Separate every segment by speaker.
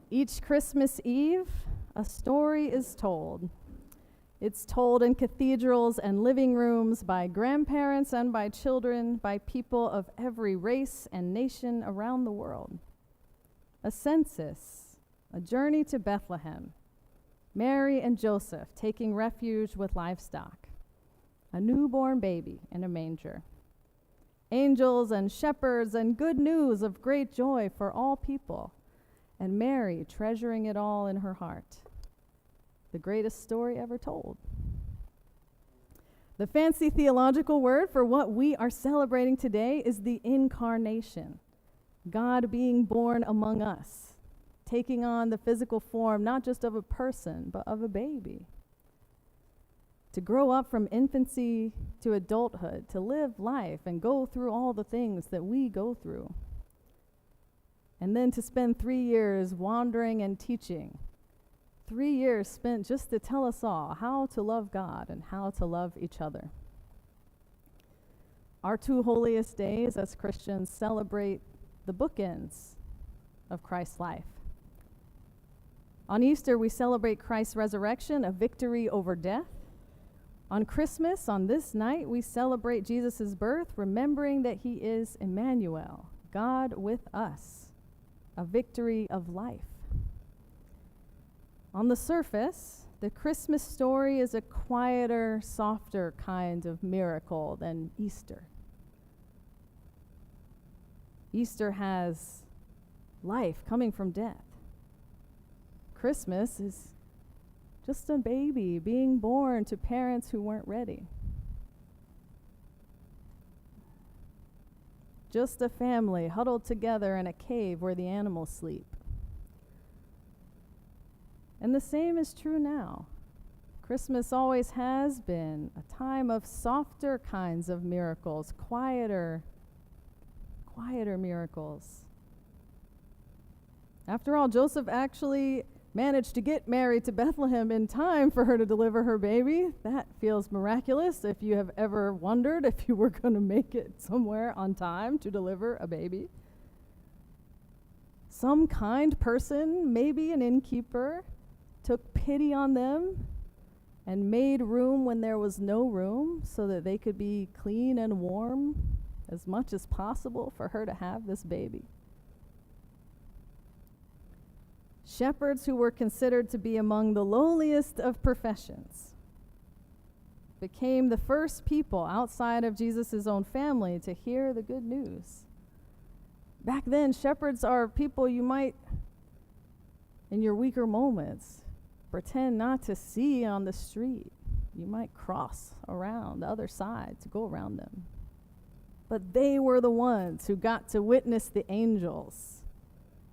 Speaker 1: Each Christmas Eve, a story is told. It's told in cathedrals and living rooms by grandparents and by children, by people of every race and nation around the world. A census, a journey to Bethlehem, Mary and Joseph taking refuge with livestock, a newborn baby in a manger, angels and shepherds and good news of great joy for all people, and Mary treasuring it all in her heart. The greatest story ever told. The fancy theological word for what we are celebrating today is the incarnation. God being born among us, taking on the physical form not just of a person, but of a baby. To grow up from infancy to adulthood, to live life and go through all the things that we go through. And then to spend 3 years wandering and teaching. 3 years spent just to tell us all how to love God and how to love each other. Our two holiest days as Christians celebrate the bookends of Christ's life. On Easter, we celebrate Christ's resurrection, a victory over death. On Christmas, on this night, we celebrate Jesus' birth, remembering that he is Emmanuel, God with us, a victory of life. On the surface, the Christmas story is a quieter, softer kind of miracle than Easter. Easter has life coming from death. Christmas is just a baby being born to parents who weren't ready. Just a family huddled together in a cave where the animals sleep. And the same is true now. Christmas always has been a time of softer kinds of miracles, quieter miracles. After all, Joseph actually managed to get Mary to Bethlehem in time for her to deliver her baby. That feels miraculous if you have ever wondered if you were going to make it somewhere on time to deliver a baby. Some kind person, maybe an innkeeper, took pity on them and made room when there was no room so that they could be clean and warm as much as possible for her to have this baby. Shepherds who were considered to be among the lowliest of professions became the first people outside of Jesus' own family to hear the good news. Back then, shepherds are people you might, in your weaker moments, pretend not to see on the street. You might cross around the other side to go around them. But they were the ones who got to witness the angels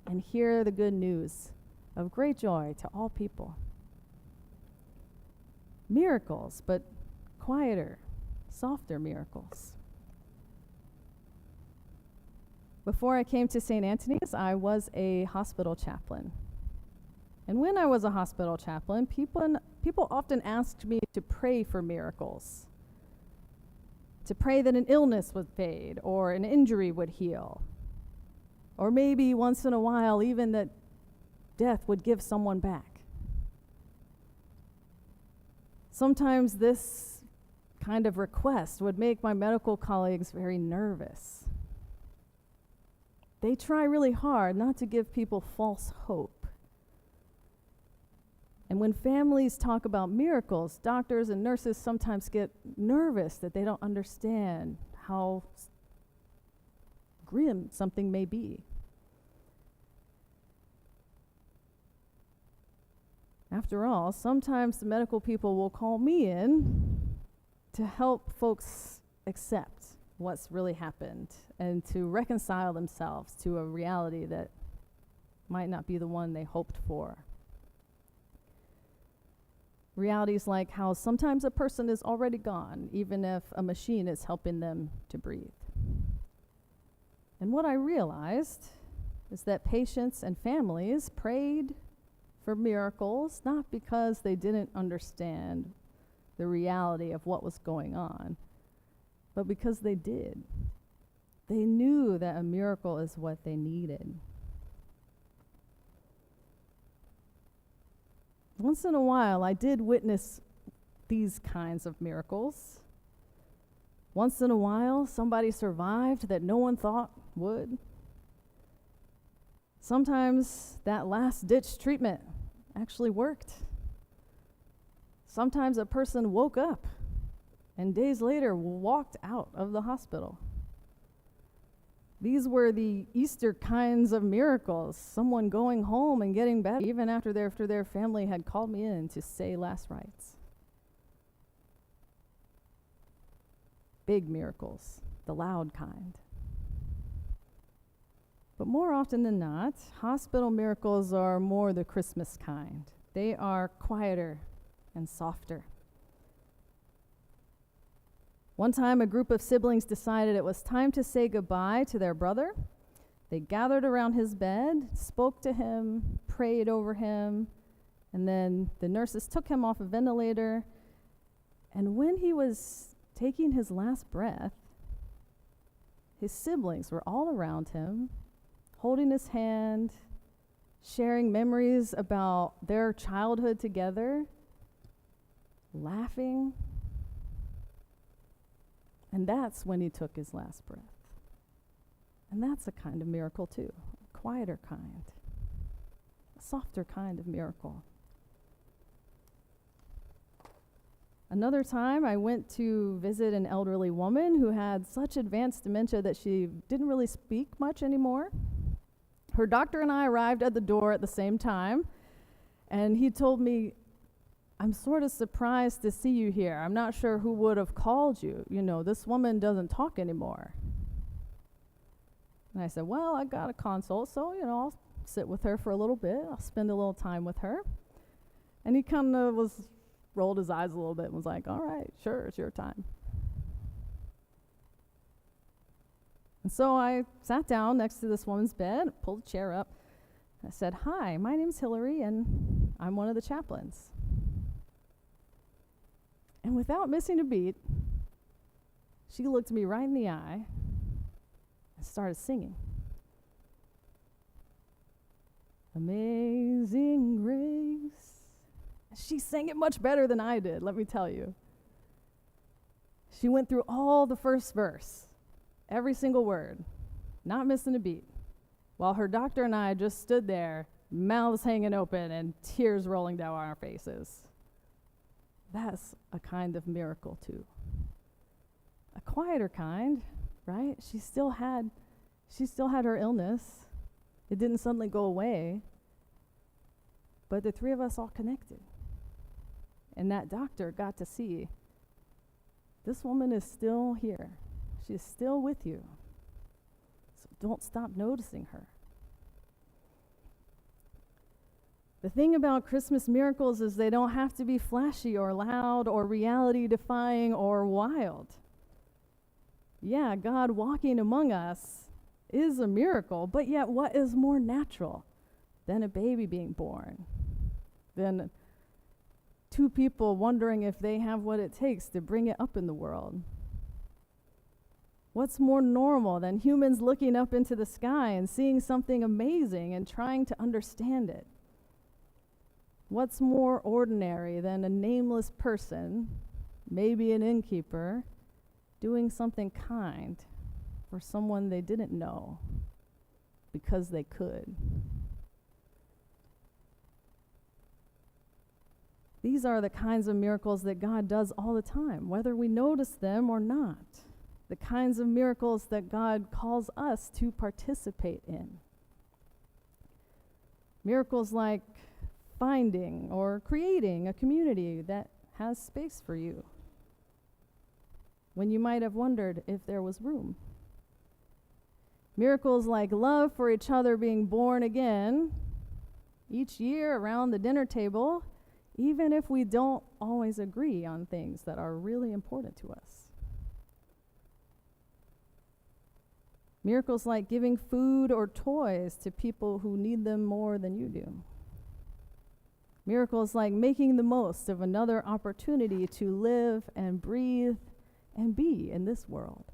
Speaker 1: and hear the good news of great joy to all people. Miracles, but quieter, softer miracles. Before I came to St. Anthony's, I was a hospital chaplain. And when I was a hospital chaplain, people often asked me to pray for miracles, to pray that an illness would fade or an injury would heal, or maybe once in a while even that death would give someone back. Sometimes this kind of request would make my medical colleagues very nervous. They try really hard not to give people false hope. And when families talk about miracles, doctors and nurses sometimes get nervous that they don't understand how grim something may be. After all, sometimes the medical people will call me in to help folks accept what's really happened and to reconcile themselves to a reality that might not be the one they hoped for. Realities like how sometimes a person is already gone, even if a machine is helping them to breathe. And what I realized is that patients and families prayed for miracles, not because they didn't understand the reality of what was going on, but because they did. They knew that a miracle is what they needed. Once in a while, I did witness these kinds of miracles. Once in a while, somebody survived that no one thought would. Sometimes that last-ditch treatment actually worked. Sometimes a person woke up and days later walked out of the hospital. These were the Easter kinds of miracles, someone going home and getting better even after their family had called me in to say last rites. Big miracles, the loud kind. But more often than not, hospital miracles are more the Christmas kind. They are quieter and softer. One time, a group of siblings decided it was time to say goodbye to their brother. They gathered around his bed, spoke to him, prayed over him, and then the nurses took him off a ventilator. And when he was taking his last breath, his siblings were all around him, holding his hand, sharing memories about their childhood together, laughing. And that's when he took his last breath. And that's a kind of miracle too, a quieter kind, a softer kind of miracle. Another time, I went to visit an elderly woman who had such advanced dementia that she didn't really speak much anymore. Her doctor and I arrived at the door at the same time, and he told me, "I'm sort of surprised to see you here. I'm not sure who would have called you. You know, this woman doesn't talk anymore." And I said, "Well, I got a consult, so, I'll sit with her for a little bit. I'll spend a little time with her." And he kind of rolled his eyes a little bit and was like, "All right, sure, it's your time." And so I sat down next to this woman's bed, pulled a chair up. I said, "Hi, my name's Hilary, and I'm one of the chaplains." And without missing a beat, she looked me right in the eye and started singing. "Amazing Grace." She sang it much better than I did, let me tell you. She went through all the first verse, every single word, not missing a beat, while her doctor and I just stood there, mouths hanging open and tears rolling down our faces. That's a kind of miracle too. A quieter kind, right? She still had her illness. It didn't suddenly go away. But the three of us all connected. And that doctor got to see, this woman is still here. She's still with you. So don't stop noticing her. The thing about Christmas miracles is they don't have to be flashy or loud or reality-defying or wild. Yeah, God walking among us is a miracle, but yet what is more natural than a baby being born? Than two people wondering if they have what it takes to bring it up in the world? What's more normal than humans looking up into the sky and seeing something amazing and trying to understand it? What's more ordinary than a nameless person, maybe an innkeeper, doing something kind for someone they didn't know because they could? These are the kinds of miracles that God does all the time, whether we notice them or not. The kinds of miracles that God calls us to participate in. Miracles like finding or creating a community that has space for you, when you might have wondered if there was room. Miracles like love for each other being born again each year around the dinner table, even if we don't always agree on things that are really important to us. Miracles like giving food or toys to people who need them more than you do. Miracles like making the most of another opportunity to live and breathe and be in this world.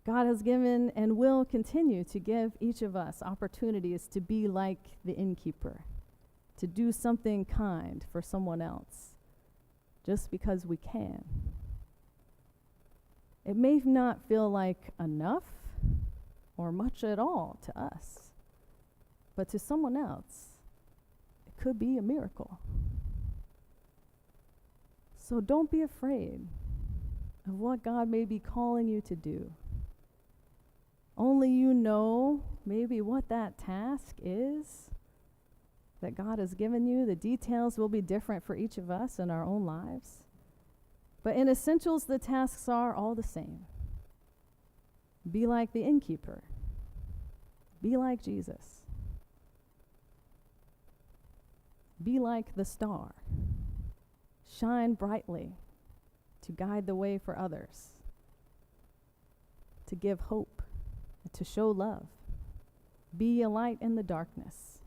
Speaker 1: God has given and will continue to give each of us opportunities to be like the innkeeper, to do something kind for someone else just because we can. It may not feel like enough or much at all to us, but to someone else, it could be a miracle. So don't be afraid of what God may be calling you to do. Only you know maybe what that task is that God has given you. The details will be different for each of us in our own lives. But in essentials, the tasks are all the same. Be like the innkeeper. Be like Jesus. Be like the star. Shine brightly to guide the way for others, to give hope, to show love. Be a light in the darkness,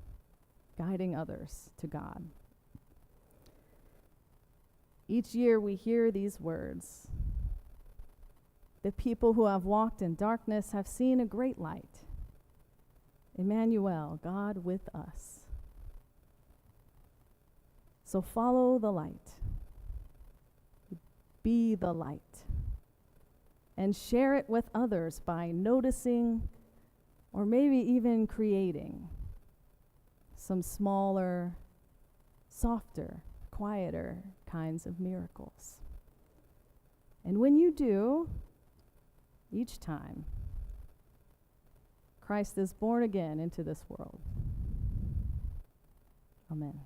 Speaker 1: guiding others to God. Each year we hear these words. The people who have walked in darkness have seen a great light. Emmanuel, God with us. So follow the light. Be the light. And share it with others by noticing or maybe even creating some smaller, softer, quieter kinds of miracles. And when you do, each time, Christ is born again into this world. Amen.